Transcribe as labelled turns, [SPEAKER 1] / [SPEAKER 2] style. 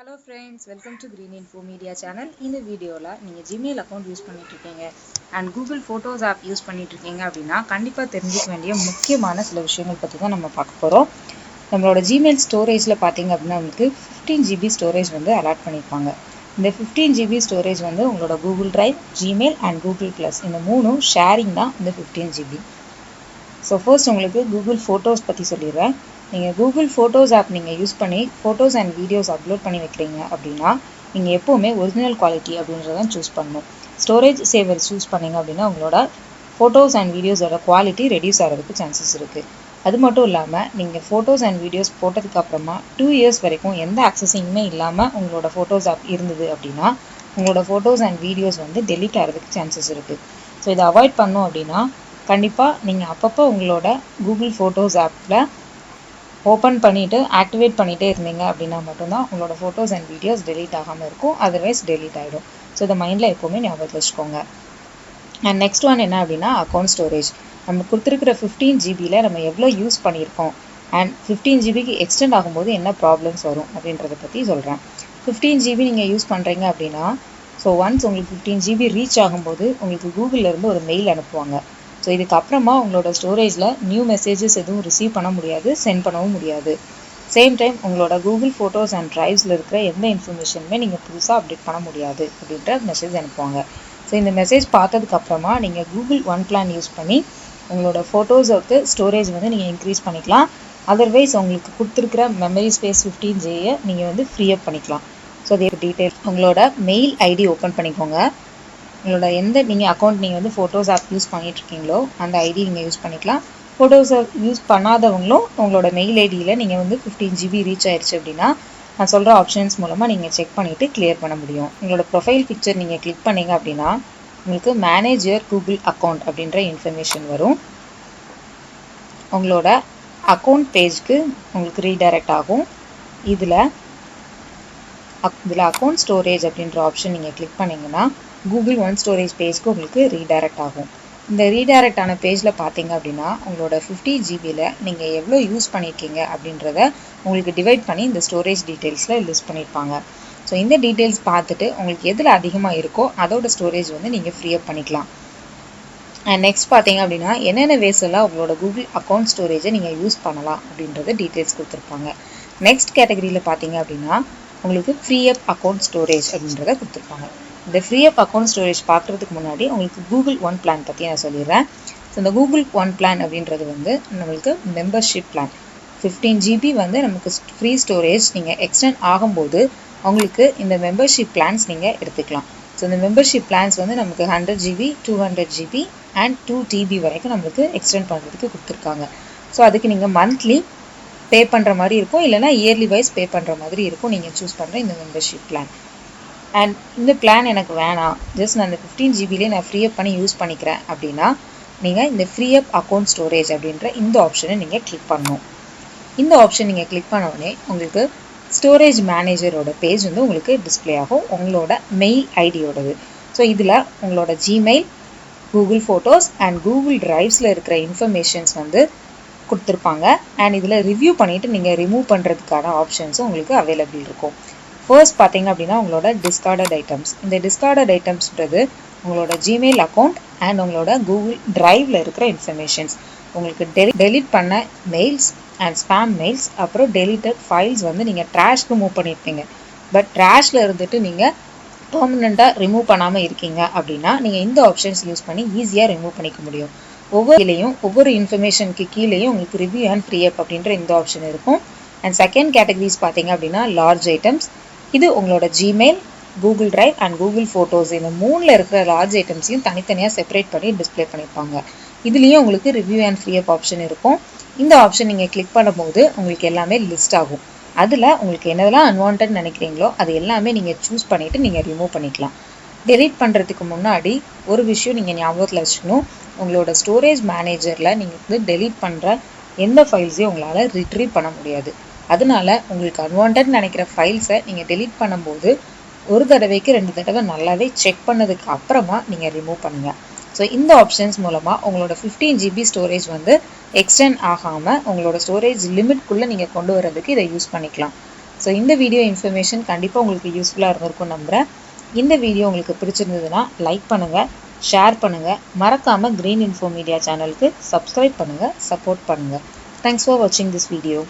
[SPEAKER 1] Hello friends, welcome to Green Info Media channel. இந்த வீடியோல நீங்க Gmail account யூஸ் பண்ணிட்டு இருக்கீங்க and Google Photos app use பண்ணிட்டு இருக்கீங்க அப்படின்னா கண்டிப்பா தெரிஞ்சுக்க வேண்டிய முக்கியமான சில விஷயங்கள் பத்தி தான் நம்ம பார்க்க போறோம். நம்மளோட Gmail ஸ்டோரேஜ்ல பாத்தீங்க அப்படின்னா உங்களுக்கு 15 GB ஸ்டோரேஜ் வந்து அலாட் பண்ணிருப்பாங்க. இந்த 15 GB ஸ்டோரேஜ் வந்து உங்களோட Google Drive, Gmail and Google Plus இந்த மூணும் ஷேரிங் தான் இந்த 15 GB. ஸோ ஃபர்ஸ்ட் உங்களுக்கு கூகுள் ஃபோட்டோஸ் பற்றி சொல்லிடுறேன். நீங்கள் கூகுள் ஃபோட்டோஸ் ஆப் நீங்கள் யூஸ் பண்ணி ஃபோட்டோஸ் அண்ட் வீடியோஸ் அப்லோட் பண்ணி வைக்கிறீங்க அப்படின்னா நீங்கள் எப்போவுமே ஒரிஜினல் குவாலிட்டி அப்படின்றதான் சூஸ் பண்ணணும். ஸ்டோரேஜ் சேவர் சூஸ் பண்ணிங்க அப்படின்னா உங்களோட ஃபோட்டோஸ் அண்ட் வீடியோஸோட குவாலிட்டி ரெடியூஸ் ஆகிறதுக்கு சான்சஸ் இருக்குது. அது மட்டும் இல்லாமல் நீங்கள் ஃபோட்டோஸ் அண்ட் வீடியோஸ் போட்டதுக்கப்புறமா 2 years வரைக்கும் எந்த ஆக்சஸிங்குமே இல்லாமல் உங்களோட ஃபோட்டோஸ் ஆப் இருந்தது அப்படின்னா உங்களோட ஃபோட்டோஸ் அண்ட் வீடியோஸ் வந்து டெலீட் ஆகிறதுக்கு சான்சஸ் இருக்குது. ஸோ இதை அவாய்ட் பண்ணோம் அப்படின்னா கண்டிப்பாக நீங்கள் அப்பப்போ உங்களோட கூகுள் ஃபோட்டோஸ் ஆப்பில் ஓப்பன் பண்ணிவிட்டு ஆக்டிவேட் பண்ணிகிட்டே இருந்தீங்க அப்படின்னா மட்டும்தான் உங்களோட ஃபோட்டோஸ் அண்ட் வீடியோஸ் டெலீட் ஆகாமல் இருக்கும். அதர்வைஸ் டெலீட் ஆகிடும். ஸோ இதை மைண்டில் எப்போவுமே ஞாபகத்தில் வச்சுக்கோங்க. அண்ட் நெக்ஸ்ட் ஒன் என்ன அப்படின்னா அக்கௌண்ட் ஸ்டோரேஜ். நம்ம கொடுத்துருக்கிற 15 ஜிபியில் நம்ம எவ்வளோ யூஸ் பண்ணியிருக்கோம் அண்ட் 15 ஜிபிக்கு எக்ஸ்டெண்ட் ஆகும்போது என்ன ப்ராப்ளம்ஸ் வரும் அப்படின்றத பற்றி சொல்கிறேன். 15 ஜிபி நீங்கள் யூஸ் பண்ணுறீங்க அப்படின்னா ஸோ ஒன்ஸ் உங்களுக்கு 15 ஜிபி ரீச் ஆகும்போது உங்களுக்கு கூகுளிலேருந்து ஒரு மெயில் அனுப்புவாங்க. ஸோ இதுக்கப்புறமா உங்களோட ஸ்டோரேஜில் நியூ மெசேஜஸ் எதுவும் ரிசீவ் பண்ண முடியாது, சென்ட் பண்ணவும் முடியாது. சேம் டைம் உங்களோட கூகுள் ஃபோட்டோஸ் அண்ட் ட்ரைவ்ஸில் இருக்கிற எந்த இன்ஃபர்மேஷனுமே நீங்கள் புதுசாக அப்டேட் பண்ண முடியாது அப்படின்ற மெசேஜ் அனுப்புவாங்க. ஸோ இந்த மெசேஜ் பார்த்ததுக்கப்புறமா நீங்கள் கூகுள் ஒன் பிளான் யூஸ் பண்ணி உங்களோட ஃபோட்டோஸுக்கு ஸ்டோரேஜ் வந்து நீங்கள் இன்க்ரீஸ் பண்ணிக்கலாம். அதர்வைஸ் உங்களுக்கு கொடுத்துருக்கிற மெமரி ஸ்பேஸ் 15 நீங்கள் வந்து ஃப்ரீ அப் பண்ணிக்கலாம். ஸோ அதே டீட்டெயில் உங்களோட மெயில் ஐடி ஓப்பன் பண்ணிக்கோங்க. உங்களோட எந்த நீங்கள் அக்கௌண்ட் நீங்கள் வந்து ஃபோட்டோஸ் ஆப் யூஸ் பண்ணிகிட்ருக்கீங்களோ அந்த ஐடி நீங்கள் யூஸ் பண்ணிக்கலாம். ஃபோட்டோஸை யூஸ் பண்ணாதவங்களும் உங்களோட மெயில் ஐடியில் நீங்கள் வந்து 15 ஜிபி ரீச் ஆயிடுச்சு அப்படின்னா நான் சொல்கிற ஆப்ஷன்ஸ் மூலமாக நீங்கள் செக் பண்ணிவிட்டு கிளியர் பண்ண முடியும். உங்களோட ப்ரொஃபைல் பிக்சர் நீங்கள் கிளிக் பண்ணிங்க அப்படின்னா உங்களுக்கு மேனேஜ் யுவர் கூகுள் அக்கௌண்ட் அப்படின்ற இன்ஃபர்மேஷன் வரும். உங்களோட அக்கௌண்ட் பேஜ்க்கு உங்களுக்கு ரீடைரக்ட் ஆகும். இதில் அக்கௌண்ட் ஸ்டோரேஜ் அப்படின்ற ஆப்ஷன் நீங்கள் கிளிக் பண்ணிங்கன்னா கூகுள் ஒன் ஸ்டோரேஜ் பேஜ்க்கு உங்களுக்கு ரீடைரக்ட் ஆகும். இந்த ரீடைரக்ட் ஆன பேஜில் பார்த்தீங்க அப்படின்னா உங்களோட 50 ஜிபியில் நீங்கள் எவ்வளோ யூஸ் பண்ணியிருக்கீங்க அப்படின்றத உங்களுக்கு டிவைட் பண்ணி இந்த ஸ்டோரேஜ் டீட்டெயில்ஸில் லிஸ்ட் பண்ணியிருப்பாங்க. ஸோ இந்த டீட்டெயில்ஸ் பார்த்துட்டு உங்களுக்கு எதில் அதிகமாக இருக்கோ அதோட ஸ்டோரேஜ் வந்து நீங்கள் ஃப்ரீ அப் பண்ணிக்கலாம். அண்ட் நெக்ஸ்ட் பார்த்தீங்க அப்படின்னா என்னென்ன வேஸ் எல்லாம் உங்களோட கூகுள் அக்கௌண்ட் ஸ்டோரேஜை நீங்கள் யூஸ் பண்ணலாம் அப்படின்றத டீட்டெயில்ஸ் கொடுத்துருப்பாங்க. நெக்ஸ்ட் கேட்டகரியில் பார்த்தீங்க அப்படின்னா உங்களுக்கு ஃப்ரீ அப் அக்கௌண்ட் ஸ்டோரேஜ் அப்படின்றத கொடுத்துருப்பாங்க. இந்த ஃப்ரீ அப் அக்கௌண்ட் ஸ்டோரேஜ் பார்க்குறதுக்கு முன்னாடி உங்களுக்கு கூகுள் ஒன் பிளான் பற்றி நான் சொல்லிடுறேன். ஸோ இந்த கூகுள் ஒன் பிளான் அப்படின்றது வந்து நம்மளுக்கு மெம்பர்ஷிப் பிளான். 15 ஜிபி வந்து நமக்கு ஃப்ரீ ஸ்டோரேஜ் நீங்கள் எக்ஸ்டெண்ட் ஆகும்போது உங்களுக்கு இந்த மெம்பர்ஷிப் பிளான்ஸ் நீங்கள் எடுத்துக்கலாம். ஸோ இந்த மெம்பர்ஷிப் பிளான்ஸ் வந்து நமக்கு 100 ஜிபி 200 ஜிபி அண்ட் 2 டிபி வரைக்கும் நம்மளுக்கு எக்ஸ்டெண்ட் பண்ணுறதுக்கு கொடுத்துருக்காங்க. ஸோ அதுக்கு நீங்கள் மந்த்லி பே பண்ணுற மாதிரி இருக்கும், இல்லைனா இயர்லி வைஸ் பே பண்ணுற மாதிரி இருக்கும் நீங்கள் சூஸ் பண்ணுற இந்த மெம்பர்ஷிப் பிளான். அண்ட் இந்த பிளான் எனக்கு வேணாம், ஜஸ்ட் நான் இந்த 15 ஜிபிலே நான் ஃப்ரீ அப் பண்ணி யூஸ் பண்ணிக்கிறேன் அப்படின்னா நீங்கள் இந்த ஃப்ரீ அப் அக்கௌண்ட் ஸ்டோரேஜ் அப்படின்ற இந்த ஆப்ஷனை நீங்கள் கிளிக் பண்ணணும். இந்த ஆப்ஷன் நீங்கள் கிளிக் பண்ண உடனே உங்களுக்கு ஸ்டோரேஜ் மேனேஜரோட பேஜ் வந்து உங்களுக்கு டிஸ்பிளே ஆகும், உங்களோட மெயில் ஐடியோடது. ஸோ இதில் உங்களோட Gmail, Google photos and Google ட்ரைவ்ஸில் இருக்கிற இன்ஃபர்மேஷன்ஸ் வந்து கொடுத்துருப்பாங்க. அண்ட் இதில் ரிவ்யூ பண்ணிவிட்டு நீங்கள் ரிமூவ் பண்ணுறதுக்கான ஆப்ஷன்ஸும் உங்களுக்கு அவைலபிள் இருக்கும். ஃபர்ஸ்ட் பார்த்தீங்க அப்படின்னா உங்களோட டிஸ்கார்டட் ஐட்டம்ஸ். இந்த டிஸ்கார்டட் ஐட்டம்ஸ்ன்றது உங்களோட ஜிமெயில் அக்கௌண்ட் அண்ட் உங்களோட கூகுள் ட்ரைவில் இருக்கிற இன்ஃபர்மேஷன்ஸ். உங்களுக்கு டெலிட் பண்ண மெயில்ஸ் அண்ட் ஸ்பேம் மெயில்ஸ், அப்புறம் டெலிட்டட் ஃபைல்ஸ் வந்து நீங்கள் ட்ராஷ்க்கு மூவ் பண்ணியிருப்பீங்க. பட் ட்ராஷில் இருந்துட்டு நீங்கள் பெர்மனெண்ட்டாக ரிமூவ் பண்ணாமல் இருக்கீங்க அப்படின்னா நீங்கள் இந்த ஆப்ஷன்ஸ் யூஸ் பண்ணி ஈஸியாக ரிமூவ் பண்ணிக்க முடியும். ஒவ்வொரு இன்ஃபர்மேஷனுக்கு கீழேயும் உங்களுக்கு ரிவ்யூ அண்ட் ஃப்ரீ அப் அப்படின்ற இந்த ஆப்ஷன் இருக்கும். அண்ட் செகண்ட் கேட்டகரிஸ் பார்த்தீங்க அப்படின்னா லார்ஜ் ஐட்டம்ஸ். இது உங்களோட Gmail, Google drive and Google photos இந்த 3ல் இருக்கிற லார்ஜ் ஐட்டம்ஸையும் தனித்தனியாக செப்பரேட் பண்ணி டிஸ்பிளே பண்ணியிருப்பாங்க. இதுலேயும் உங்களுக்கு review and free up option இருக்கும். இந்த ஆப்ஷன் நீங்கள் கிளிக் பண்ணும்போது உங்களுக்கு எல்லாமே லிஸ்ட் ஆகும். அதில் உங்களுக்கு என்னதெல்லாம் அன்வான்ட் நினைக்கிறீங்களோ அது எல்லாமே நீங்கள் சூஸ் பண்ணிவிட்டு நீங்கள் ரிமூவ் பண்ணிக்கலாம். டெலீட் பண்ணுறதுக்கு முன்னாடி ஒரு விஷயம் நீங்கள் ஞாபகத்தில் வச்சுக்கணும், உங்களோட ஸ்டோரேஜ் மேனேஜரில் நீங்கள் வந்து டெலீட் பண்ணுற எந்த ஃபைல்ஸையும் உங்களால் ரிட்ரீவ் பண்ண முடியாது. அதனால உங்களுக்கு அன்வான்ட் நினைக்கிற ஃபைல்ஸை நீங்கள் டெலீட் பண்ணும்போது ஒரு தடவைக்கு 2 தடவை நல்லாவே செக் பண்ணதுக்கு அப்புறமா நீங்கள் ரிமூவ் பண்ணுங்கள். ஸோ இந்த ஆப்ஷன்ஸ் மூலமாக உங்களோட 15 ஜிபி ஸ்டோரேஜ் வந்து எக்ஸ்டெண்ட் ஆகாமல் உங்களோட ஸ்டோரேஜ் லிமிட்குள்ளே நீங்கள் கொண்டு வரதுக்கு இதை யூஸ் பண்ணிக்கலாம். ஸோ இந்த வீடியோ இன்ஃபர்மேஷன் கண்டிப்பாக உங்களுக்கு யூஸ்ஃபுல்லாக இருந்திருக்கும் நம்புகிறேன். இந்த வீடியோ உங்களுக்கு பிடிச்சிருந்ததுன்னா லைக் பண்ணுங்கள், ஷேர் பண்ணுங்கள், மறக்காமல் கிரீன் இன்ஃபோ மீடியா சேனலுக்கு சப்ஸ்கிரைப் பண்ணுங்கள், சப்போர்ட் பண்ணுங்கள். தேங்க்ஸ் ஃபார் வாட்சிங் திஸ் வீடியோ.